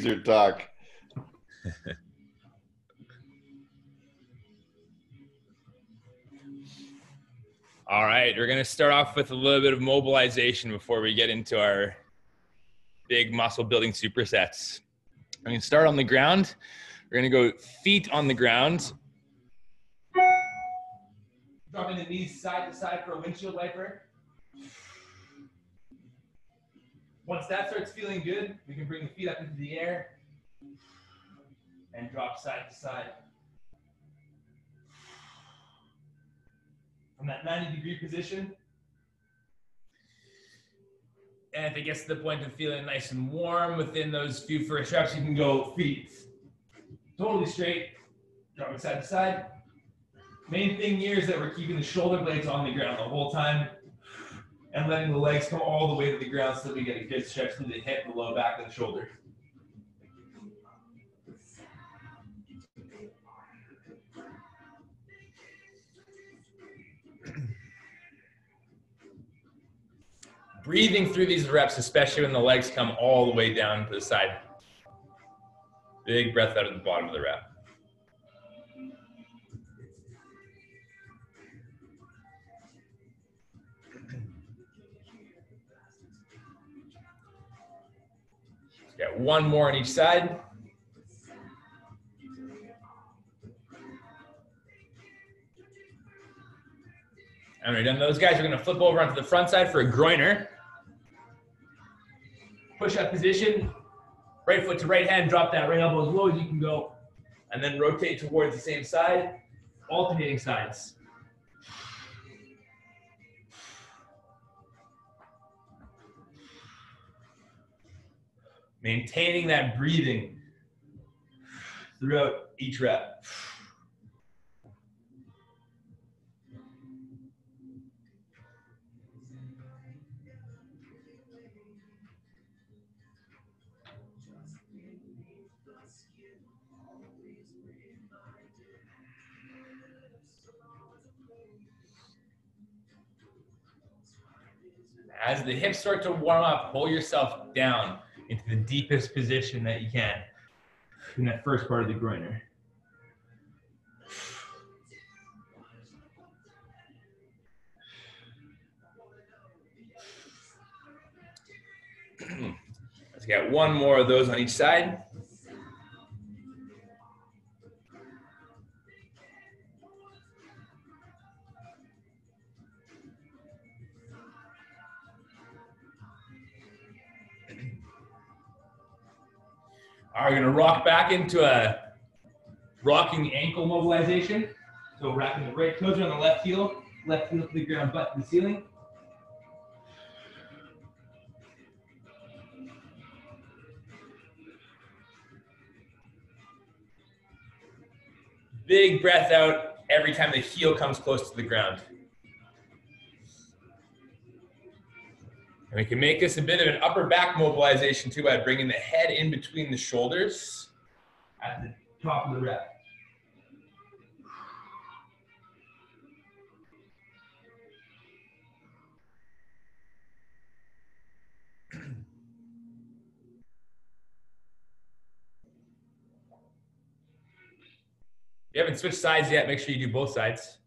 your talk. All right, we're going to start off with a little bit of mobilization before we get into our big muscle building supersets. I'm going to start on the ground. We're going to go feet on the ground. Dropping the knees side to side for a windshield wiper. Once that starts feeling good, we can bring the feet up into the air and drop side to side. From that 90-degree position. And if it gets to the point of feeling nice and warm within those few first reps, you can go feet totally straight, dropping side to side. Main thing here is that we're keeping the shoulder blades on the ground the whole time and letting the legs come all the way to the ground so that we get a good stretch through the hip, the low back, and the shoulder. Breathing through these reps, especially when the legs come all the way down to the side. Big breath out at the bottom of the rep. Got one more on each side. And we're done those guys. We're going to flip over onto the front side for a groiner. Push up position, right foot to right hand, drop that right elbow as low as you can go, and then rotate towards the same side, alternating sides. Maintaining that breathing throughout each rep. As the hips start to warm up, pull yourself down into the deepest position that you can in that first part of the groiner. Let's get one more of those on each side. All right, we're gonna rock back into a rocking ankle mobilization. So wrapping the right toes on the left heel to the ground, butt to the ceiling. Big breath out every time the heel comes close to the ground. And we can make this a bit of an upper back mobilization too by bringing the head in between the shoulders at the top of the rep. If you haven't switched sides yet, make sure you do both sides.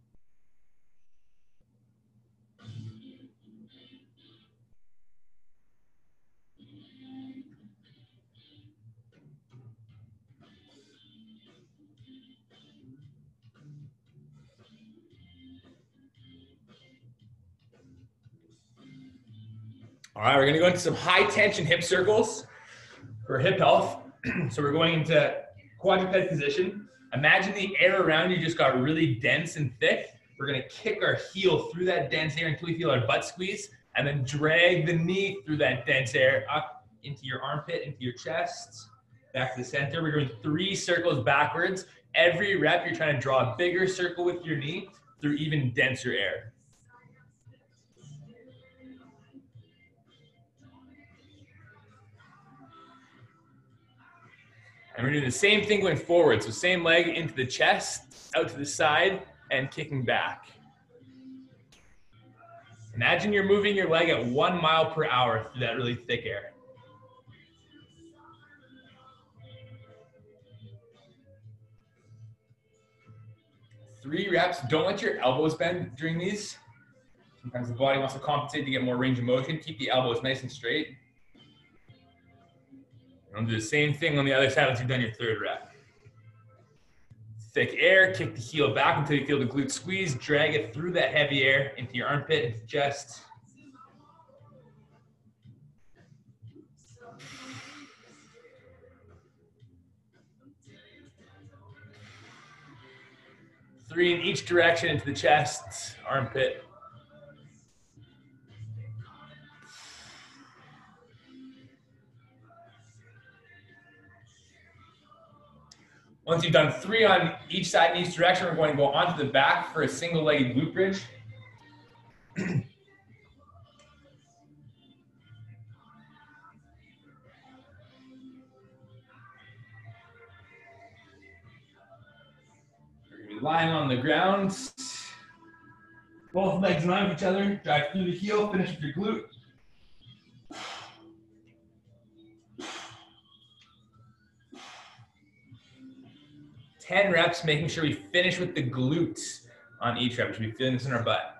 All right, we're gonna go into some high tension hip circles for hip health. So we're going into quadruped position. Imagine the air around you just got really dense and thick. We're gonna kick our heel through that dense air until we feel our butt squeeze, and then drag the knee through that dense air up into your armpit, into your chest, back to the center. We're going 3 circles backwards. Every rep, you're trying to draw a bigger circle with your knee through even denser air. And we're doing the same thing going forward. So same leg into the chest, out to the side, and kicking back. Imagine you're moving your leg at 1 mile per hour through that really thick air. 3 reps. Don't let your elbows bend during these. Sometimes the body wants to compensate to get more range of motion. Keep the elbows nice and straight. And do the same thing on the other side once you've done your 3rd rep. Thick air, kick the heel back until you feel the glute squeeze. Drag it through that heavy air into your armpit, into chest. Three in each direction into the chest, armpit. Once you've done 3 on each side in each direction, we're going to go onto the back for a single-legged glute bridge. 'You're lying on the ground. Both legs in line with each other. Drive through the heel, finish with your glute. Ten reps, making sure we finish with the glutes on each rep. We should be feeling this in our butt.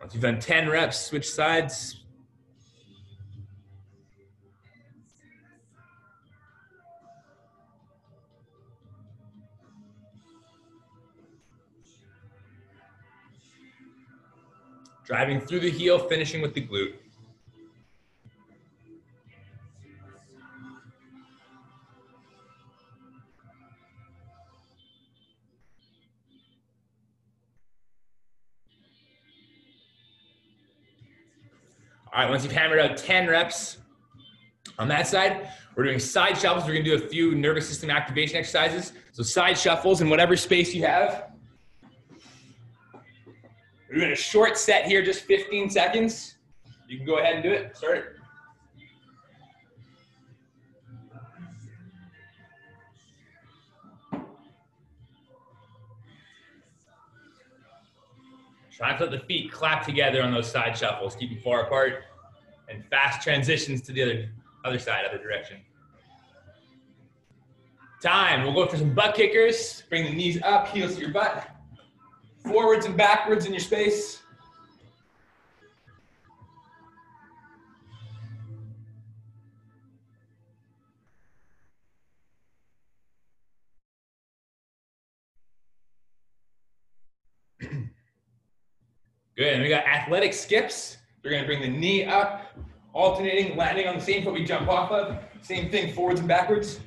Once you've done 10 reps, switch sides. Driving through the heel, finishing with the glute. All right, once you've hammered out 10 reps on that side, we're doing side shuffles. We're gonna do a few nervous system activation exercises. So side shuffles in whatever space you have. We're doing a short set here, just 15 seconds. You can go ahead and do it. Start it. Try to let the feet clap together on those side shuffles. Keep them far apart. And fast transitions to the other side, other direction. Time. We'll go for some butt kickers. Bring the knees up, heels to your butt. Forwards and backwards in your space. Good, and we got athletic skips. We're gonna bring the knee up, alternating, landing on the same foot we jump off of. Same thing, forwards and backwards.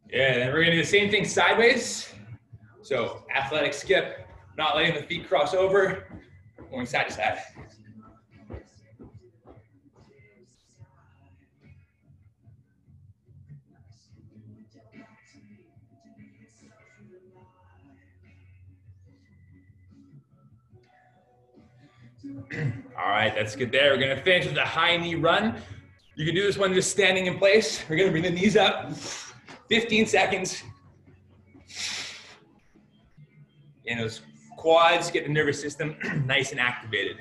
Yeah, then we're gonna do the same thing sideways. So athletic skip, not letting the feet cross over, going side to side. All right, that's good there. We're gonna finish with a high knee run. You can do this one just standing in place. We're gonna bring the knees up, 15 seconds. And those quads, get the nervous system nice and activated.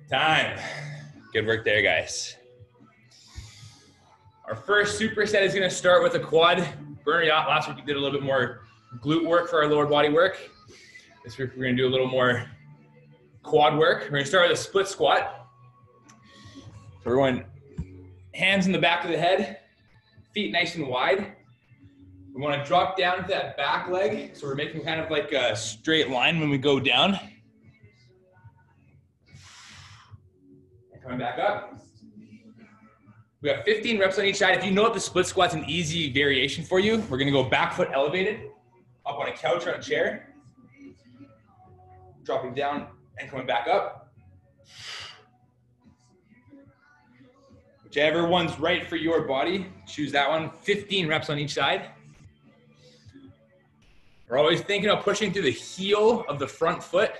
Time. Good work there, guys. Our first superset is gonna start with a quad burn. Last week we did a little bit more glute work for our lower body work. This week we're gonna do a little more quad work. We're gonna start with a split squat. So we're going hands in the back of the head, feet nice and wide. We wanna drop down to that back leg. So we're making kind of like a straight line when we go down. And coming back up. We got 15 reps on each side. If you know that the split squat's an easy variation for you, we're gonna go back foot elevated, up on a couch or a chair, dropping down and coming back up. Whichever one's right for your body, choose that one. 15 reps on each side. We're always thinking of pushing through the heel of the front foot.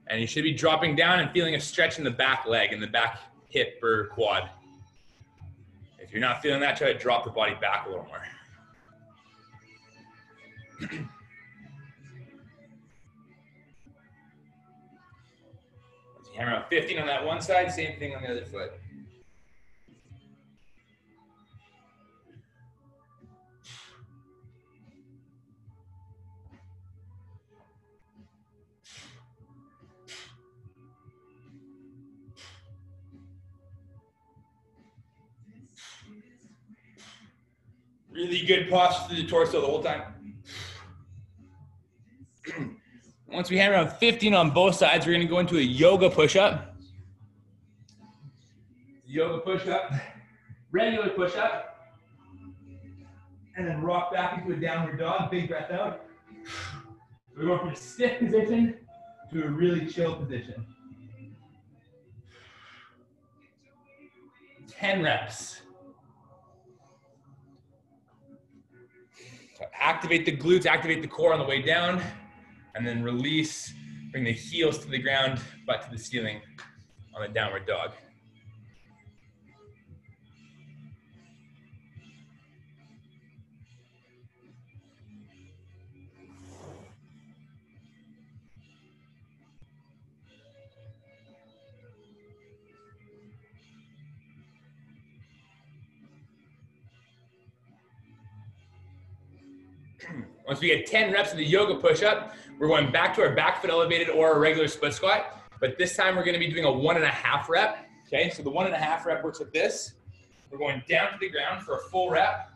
And you should be dropping down and feeling a stretch in the back leg, in the back hip or quad. If you're not feeling that, try to drop the body back a little more. Once you hammer out 15 on that one side, same thing on the other foot. Really good posture through the torso the whole time. Once we hammer out 15 on both sides, we're gonna go into a yoga push-up. Yoga push-up, regular push-up, and then rock back into a downward dog, big breath out. We're going from a stiff position to a really chill position. 10 reps. So activate the glutes, activate the core on the way down, and then release, bring the heels to the ground, butt to the ceiling on the downward dog. Once we get 10 reps of the yoga push-up, we're going back to our back foot elevated or a regular split squat. But this time we're going to be doing a 1.5 rep. Okay, so the 1.5 rep works like this. We're going down to the ground for a full rep.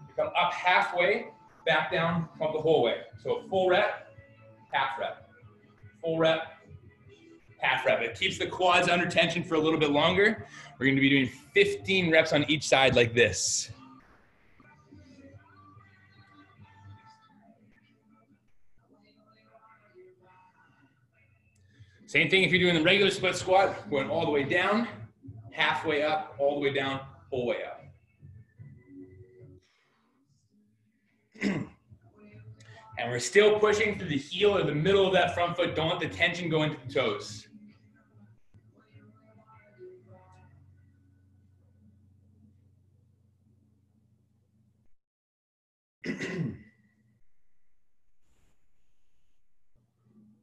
We come up halfway, back down, come up the whole way. So a full rep, half rep. Full rep, half rep. It keeps the quads under tension for a little bit longer. We're going to be doing 15 reps on each side like this. Same thing if you're doing the regular split squat, going all the way down, halfway up, all the way down, whole way up. And we're still pushing through the heel or the middle of that front foot. Don't let the tension go into the toes.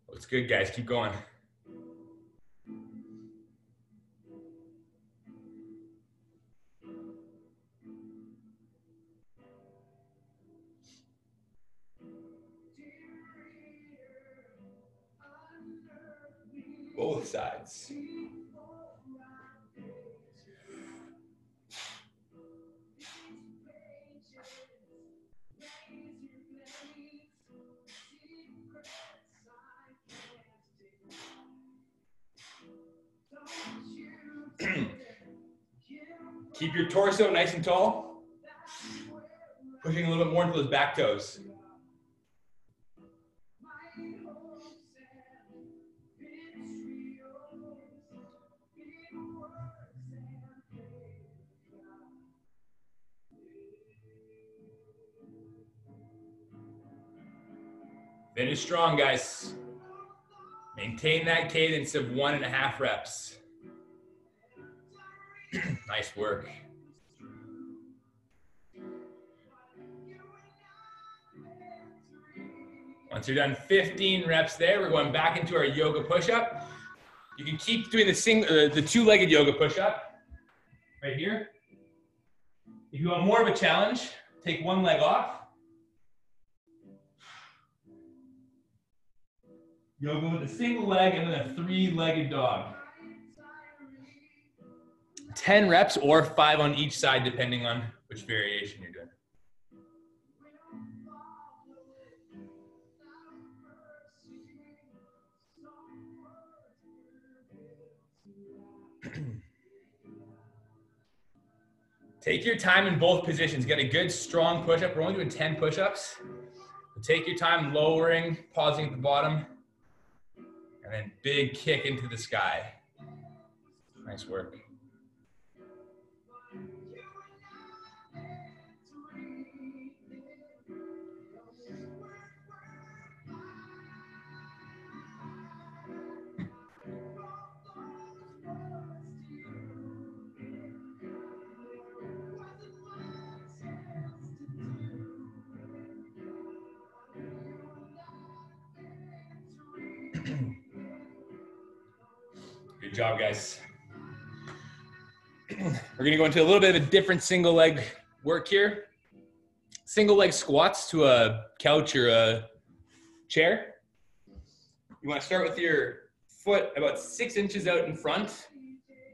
Looks good, guys. Keep going. Both sides. Keep your torso nice and tall. Pushing a little bit more into those back toes. Finish strong, guys. Maintain that cadence of 1.5 reps. Nice work. Once you're done 15 reps there, we're going back into our yoga push-up. You can keep doing the two-legged yoga push-up right here. If you want more of a challenge, take one leg off. Yoga with a single leg and then a 3-legged dog. 10 reps or 5 on each side, depending on which variation you're doing. Take your time in both positions. Get a good strong push-up. We're only doing 10 push-ups. Take your time lowering, pausing at the bottom, and then big kick into the sky. Nice work. Good job, guys. We're gonna go into a little bit of a different single leg work here. Single leg squats to a couch or a chair. You wanna start with your foot about 6 inches out in front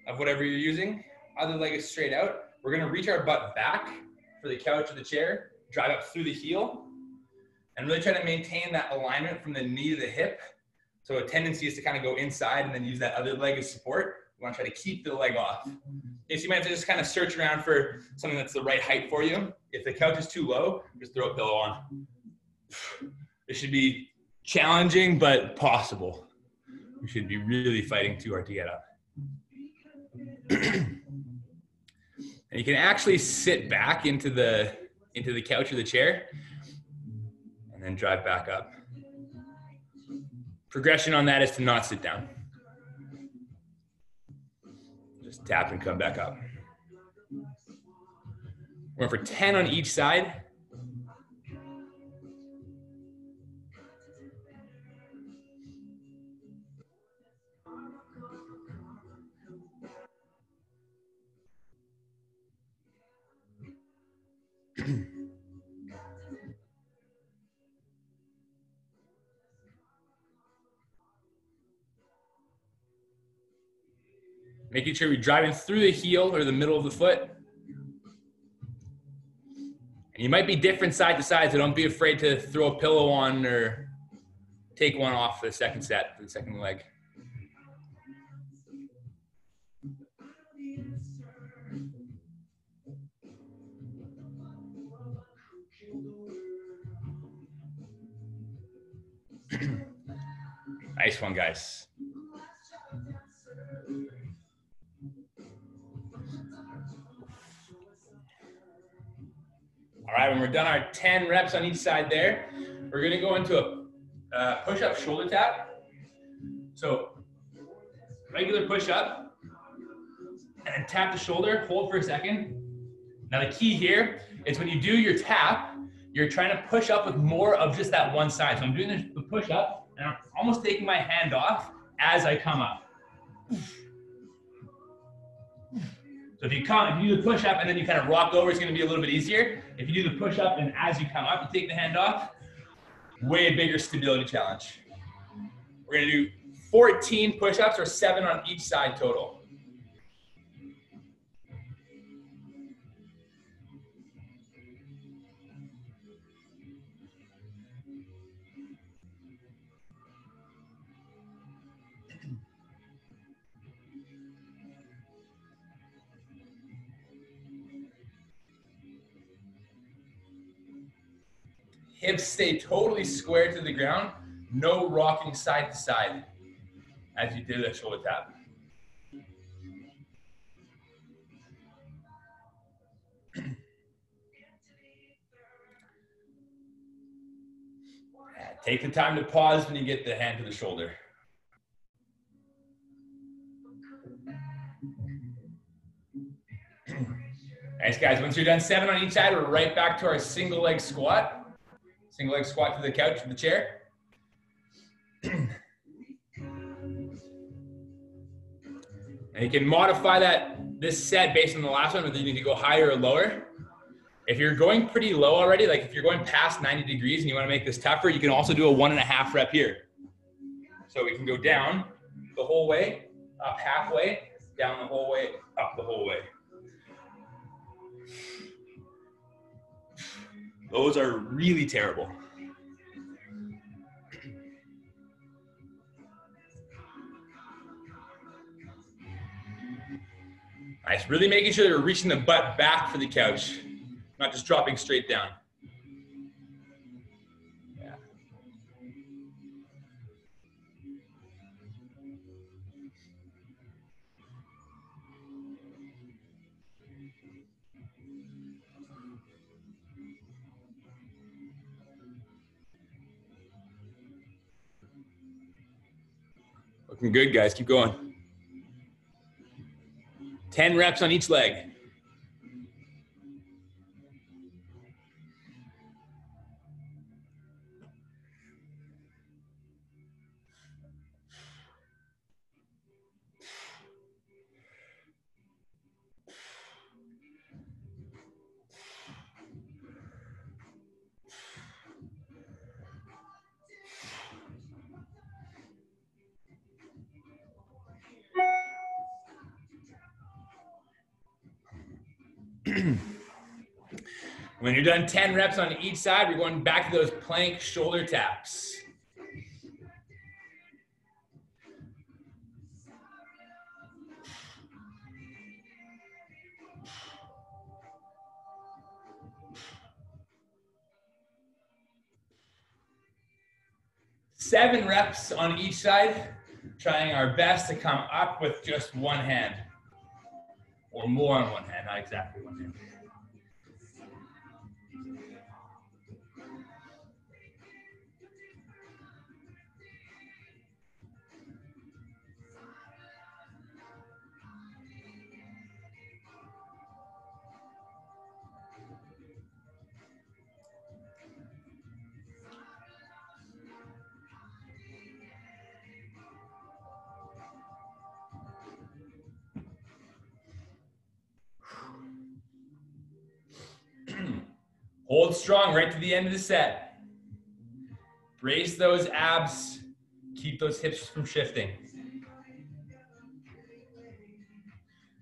of whatever you're using. Other leg is straight out. We're gonna reach our butt back for the couch or the chair, drive up through the heel, and really try to maintain that alignment from the knee to the hip. So a tendency is to kind of go inside and then use that other leg as support. You want to try to keep the leg off. Okay, so you might have to just kind of search around for something that's the right height for you. If the couch is too low, just throw a pillow on. This should be challenging, but possible. We should be really fighting too hard to get up. And you can actually sit back into the couch or the chair and then drive back up. Progression on that is to not sit down. Just tap and come back up. We're going for 10 on each side. Making sure we're driving through the heel or the middle of the foot. And you might be different side to side, so don't be afraid to throw a pillow on or take one off for the second set, for the second leg. Nice one, guys. All right, when we're done our 10 reps on each side there, we're gonna go into a push-up shoulder tap. So regular push-up, and tap the shoulder, hold for a second. Now the key here is when you do your tap, you're trying to push up with more of just that one side. So I'm doing the push-up, and I'm almost taking my hand off as I come up. So if you do the push-up and then you kind of rock over, it's gonna be a little bit easier. If you do the push-up and as you come up, you take the hand off, way bigger stability challenge. We're gonna do 14 push-ups or 7 on each side total. Hips stay totally square to the ground, no rocking side to side as you do that shoulder tap. Take the time to pause when you get the hand to the shoulder. Nice, guys. Once you're done 7 on each side, we're right back to our single leg squat. Single leg squat to the couch or the chair. And you can modify this set based on the last one, whether you need to go higher or lower. If you're going pretty low already, like if you're going past 90 degrees and you want to make this tougher, you can also do a 1.5 rep here. So we can go down the whole way, up halfway, down the whole way, up the whole way. Those are really terrible. Nice, really making sure that we're reaching the butt back for the couch, not just dropping straight down. Yeah. Looking good, guys. Keep going. 10 reps on each leg. When you're done 10 reps on each side, we're going back to those plank shoulder taps. Seven reps on each side, trying our best to come up with just one hand. Or more on one hand, not exactly one hand. Hold strong right to the end of the set. Brace those abs. Keep those hips from shifting.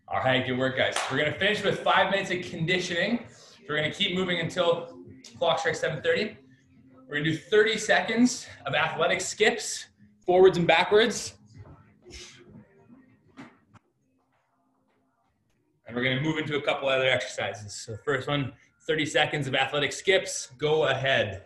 All right, good work, guys. We're gonna finish with 5 minutes of conditioning. So we're gonna keep moving until clock strikes 7:30. We're gonna do 30 seconds of athletic skips, forwards and backwards. And we're gonna move into a couple other exercises. So the first one, 30 seconds of athletic skips. Go ahead.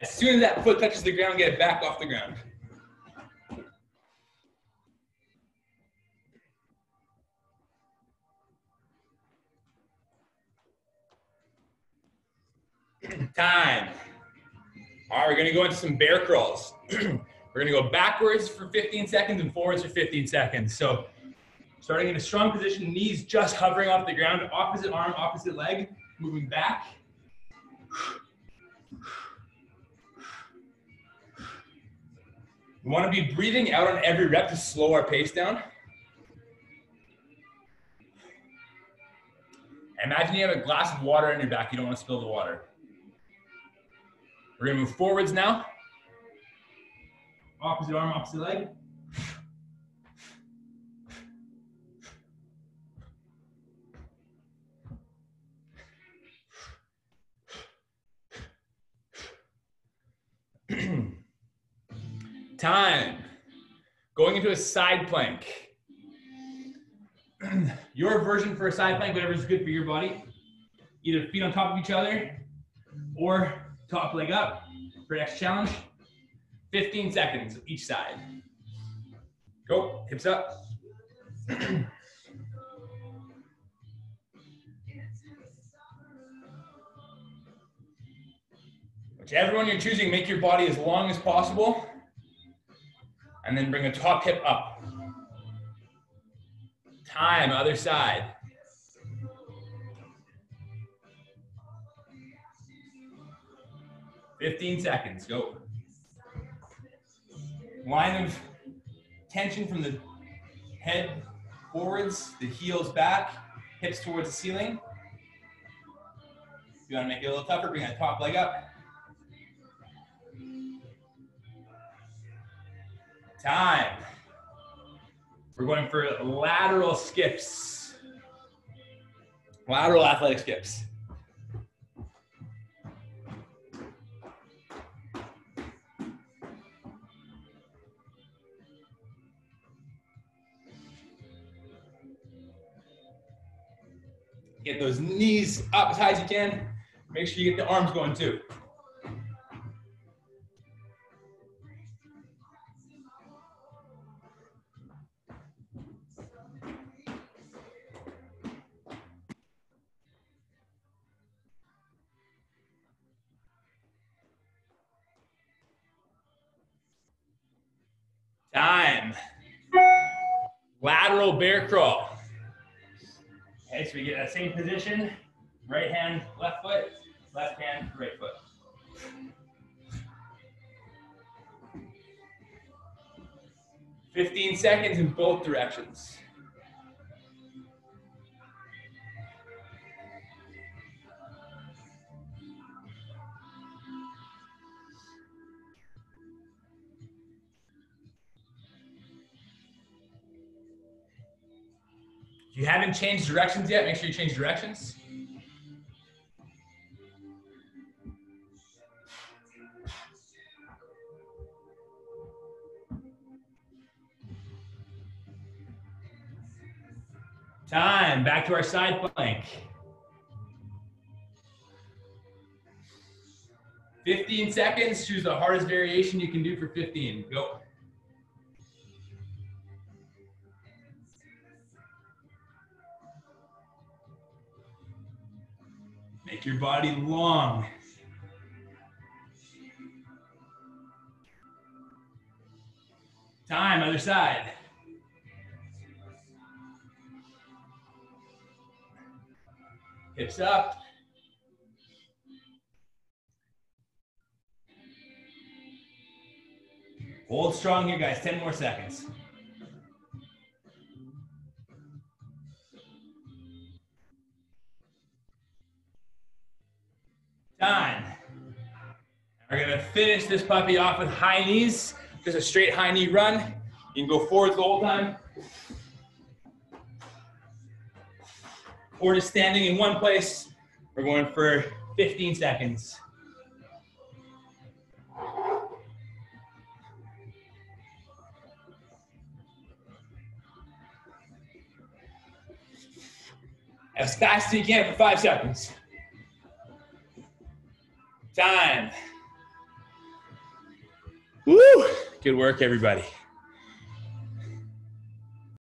As soon as that foot touches the ground, get it back off the ground. Time. All right, we're gonna go into some bear crawls. We're gonna go backwards for 15 seconds and forwards for 15 seconds. So starting in a strong position, knees just hovering off the ground, opposite arm, opposite leg, moving back. We wanna be breathing out on every rep to slow our pace down. Imagine you have a glass of water on your back, you don't wanna spill the water. We're gonna move forwards now. Opposite arm, opposite leg. Time. Going into a side plank. Your version for a side plank, whatever is good for your body. Either feet on top of each other or top leg up for next challenge. 15 seconds each side. Go, hips up. Whichever one you're choosing, make your body as long as possible. And then bring the top hip up. Time, other side. $15 seconds, go. Line of tension from the head forwards, the heels back, hips towards the ceiling. If you want to make it a little tougher, bring that top leg up. Time. We're going for lateral skips. Lateral athletic skips. Get those knees up as high as you can. Make sure you get the arms going too. Time. Lateral bear crawl. Okay, so we get that same position. Right hand, left foot, left hand, right foot. $15 seconds in both directions. If you haven't changed directions yet, make sure you change directions. Time, back to our side plank. 15 seconds, choose the hardest variation you can do for 15. Go. Make your body long. Time, other side. Hips up. Hold strong here, guys. 10 more seconds. Time. We're gonna finish this puppy off with high knees. Just a straight high knee run. You can go forward the whole time. Or just standing in one place. We're going for 15 seconds. As fast as you can for 5 seconds. Time. Woo! Good work, everybody.